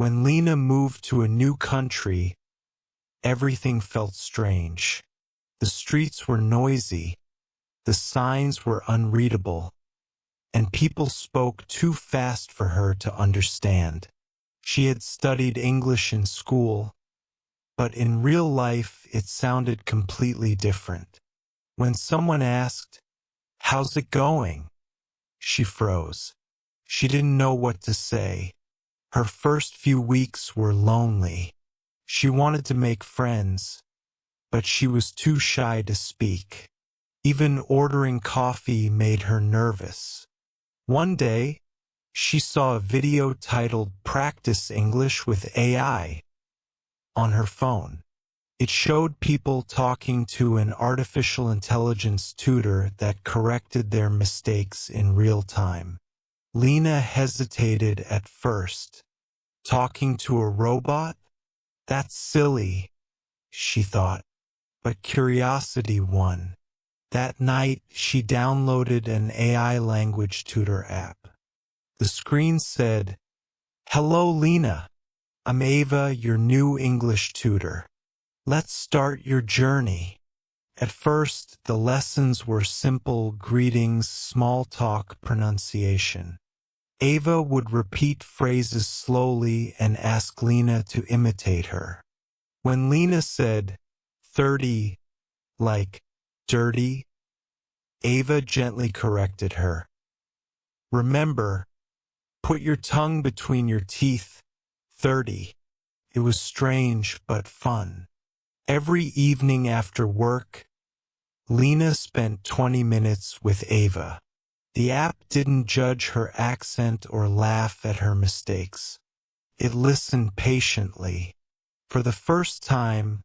When Lena moved to a new country, everything felt strange. The streets were noisy, the signs were unreadable, and people spoke too fast for her to understand. She had studied English in school, but in real life it sounded completely different. When someone asked, "How's it going?" she froze. She didn't know what to say. Her first few weeks were lonely. She wanted to make friends, but she was too shy to speak. Even ordering coffee made her nervous. One day, she saw a video titled "Practice English with AI" on her phone. It showed people talking to an artificial intelligence tutor that corrected their mistakes in real time. Lena hesitated at first. Talking to a robot? That's silly, she thought. But curiosity won. That night, she downloaded an AI language tutor app. The screen said, "Hello, Lena. I'm Ava, your new English tutor. Let's start your journey." At first, the lessons were simple greetings, small talk, pronunciation. Ava would repeat phrases slowly and ask Lena to imitate her. When Lena said 30, like dirty, Ava gently corrected her. "Remember, put your tongue between your teeth, 30. It was strange but fun. Every evening after work, Lena spent 20 minutes with Ava. The app didn't judge her accent or laugh at her mistakes. It listened patiently. For the first time,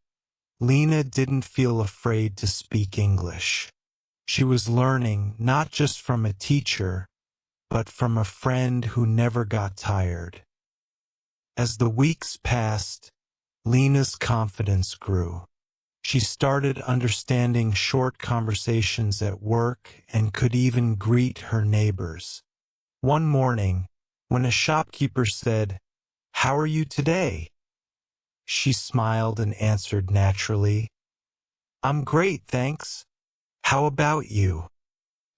Lena didn't feel afraid to speak English. She was learning not just from a teacher, but from a friend who never got tired. As the weeks passed, Lena's confidence grew. She started understanding short conversations at work and could even greet her neighbors. One morning, when a shopkeeper said, "How are you today?" she smiled and answered naturally, "I'm great, thanks. How about you?"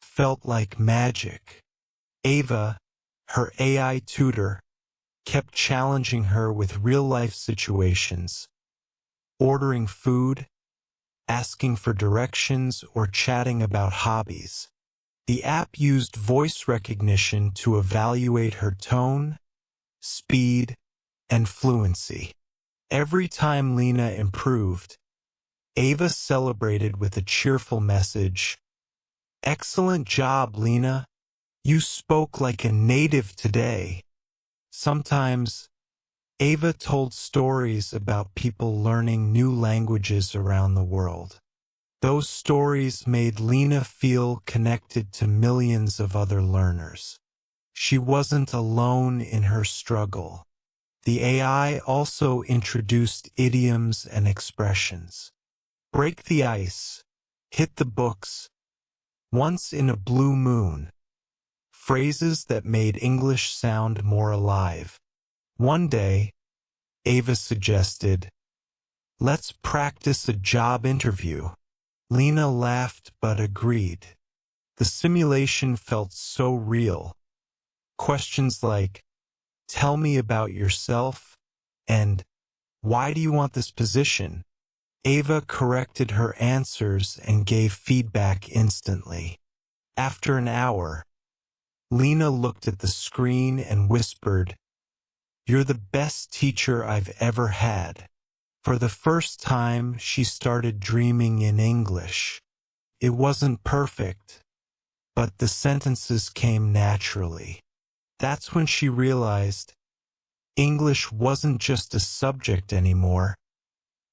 Felt like magic. Ava, her AI tutor, kept challenging her with real-life situations, ordering food, asking for directions, or chatting about hobbies. The app used voice recognition to evaluate her tone, speed, and fluency. Every time Lena improved, Ava celebrated with a cheerful message. "Excellent job, Lena. You spoke like a native today." Sometimes, Ava told stories about people learning new languages around the world. Those stories made Lena feel connected to millions of other learners. She wasn't alone in her struggle. The AI also introduced idioms and expressions. Break the ice, hit the books, once in a blue moon. Phrases that made English sound more alive. One day, Ava suggested, "Let's practice a job interview." Lena laughed but agreed. The simulation felt so real. Questions like, "Tell me about yourself," and "Why do you want this position?" Ava corrected her answers and gave feedback instantly. After an hour, Lena looked at the screen and whispered, "You're the best teacher I've ever had." For the first time, she started dreaming in English. It wasn't perfect, but the sentences came naturally. That's when she realized English wasn't just a subject anymore.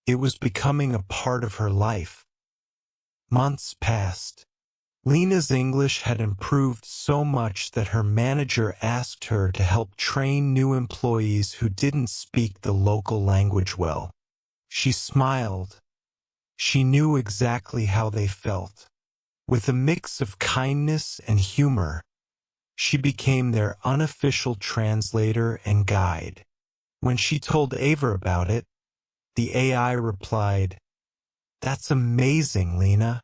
It was becoming a part of her life. Months passed. Lena's English had improved so much that her manager asked her to help train new employees who didn't speak the local language well. She smiled. She knew exactly how they felt. With a mix of kindness and humor, she became their unofficial translator and guide. When she told Ava about it, the AI replied, "That's amazing, Lena.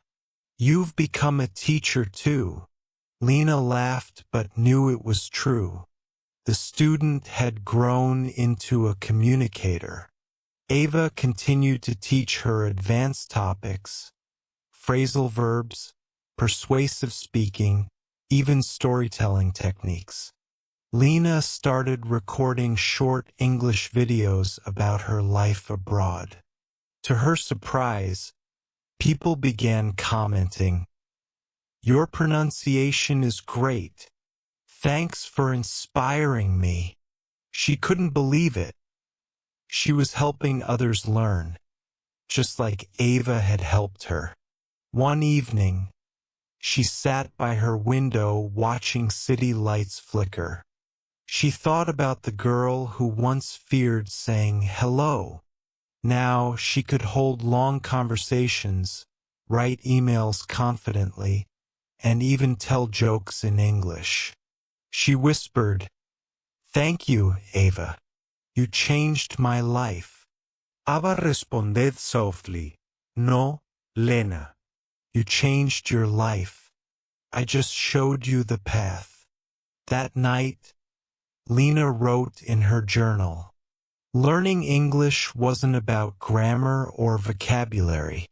You've become a teacher too." Lena laughed but knew it was true. The student had grown into a communicator. Ava continued to teach her advanced topics, phrasal verbs, persuasive speaking, even storytelling techniques. Lena started recording short English videos about her life abroad. To her surprise, people began commenting, "Your pronunciation is great. Thanks for inspiring me." She couldn't believe it. She was helping others learn, just like Ava had helped her. One evening, she sat by her window watching city lights flicker. She thought about the girl who once feared saying hello. Now she could hold long conversations, write emails confidently, and even tell jokes in English. She whispered, "Thank you, Ava. You changed my life." Ava responded softly, "No, Lena. You changed your life. I just showed you the path." That night, Lena wrote in her journal, "Learning English wasn't about grammar or vocabulary.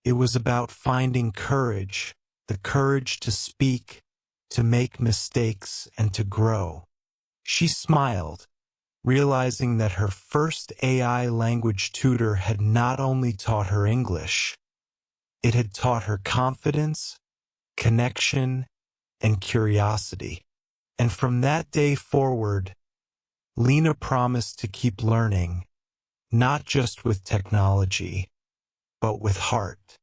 It was about finding courage, the courage to speak, to make mistakes, and to grow." She smiled, realizing that her first AI language tutor had not only taught her English, it had taught her confidence, connection, and curiosity. And from that day forward, Lena promised to keep learning, not just with technology, but with heart.